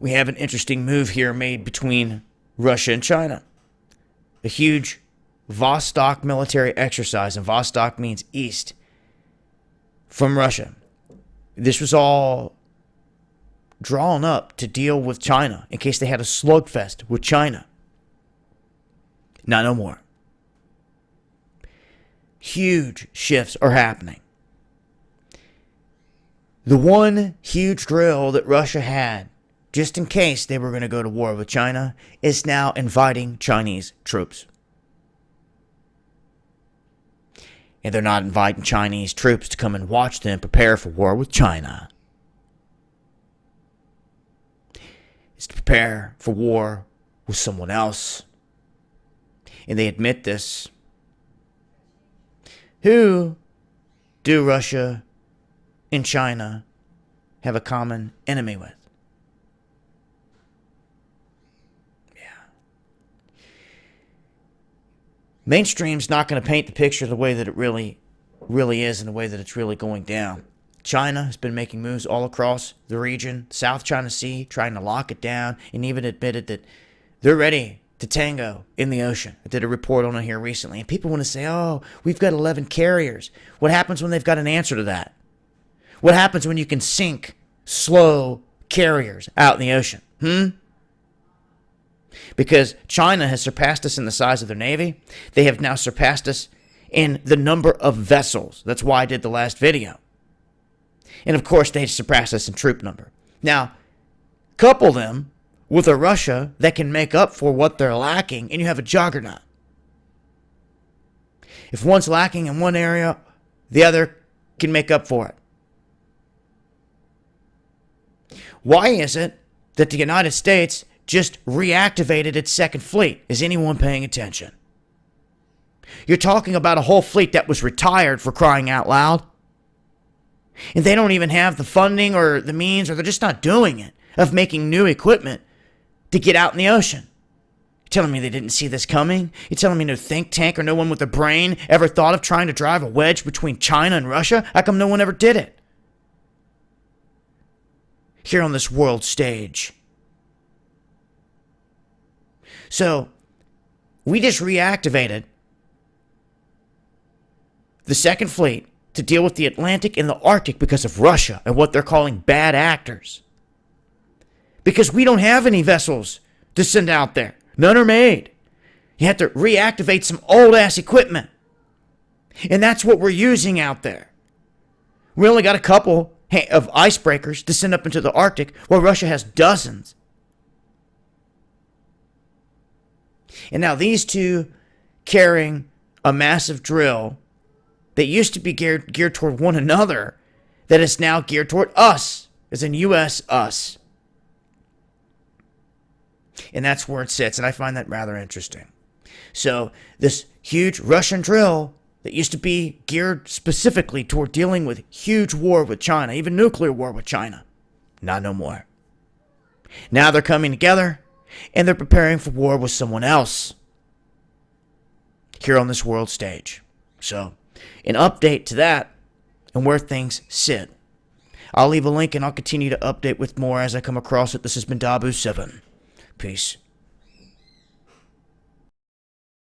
we have an interesting move here made between Russia and China. A huge Vostok military exercise, and Vostok means east, from Russia. This was all drawn up to deal with China in case they had a slugfest with China. Not no more. Huge shifts are happening. The one huge drill that Russia had, just in case they were going to go to war with China, is now inviting Chinese troops. And they're not inviting Chinese troops to come and watch them prepare for war with China. It's to prepare for war with someone else. And they admit this. Who do Russia and China have a common enemy with? Mainstream's not going to paint the picture the way that it really is and the way that it's really going down. China has been making moves all across the region, South China Sea, trying to lock it down, and even admitted that they're ready to tango in the ocean. I did a report on it here recently, and people want to say, oh, we've got 11 carriers. What happens when they've got an answer to that? What happens when you can sink slow carriers out in the ocean? Because China has surpassed us in the size of their navy. They have now surpassed us in the number of vessels. That's why I did the last video. And of course, they surpassed us in troop number. Now, couple them with a Russia that can make up for what they're lacking, and you have a juggernaut. If one's lacking in one area, the other can make up for it. Why is it that the United States just reactivated its second fleet? Is anyone paying attention? You're talking about a whole fleet that was retired, for crying out loud. And they don't even have the funding or the means, or they're just not doing it, of making new equipment to get out in the ocean. You're telling me they didn't see this coming? You're telling me no think tank or no one with a brain ever thought of trying to drive a wedge between China and Russia? How come no one ever did it? Here on this world stage. So, we just reactivated the second fleet to deal with the Atlantic and the Arctic because of Russia and what they're calling bad actors. Because we don't have any vessels to send out there. None are made. You have to reactivate some old-ass equipment. And that's what we're using out there. We only got a couple of icebreakers to send up into the Arctic, while Russia has dozens. And now these two carrying a massive drill that used to be geared toward one another, that is now geared toward us, as in U.S. us. And that's where it sits, and I find that rather interesting. So this huge Russian drill that used to be geared specifically toward dealing with huge war with China, even nuclear war with China, not no more. Now they're coming together, and they're preparing for war with someone else here on this world stage. So, an update to that and where things sit. I'll leave a link and I'll continue to update with more as I come across it. This has been Dabu7. Peace.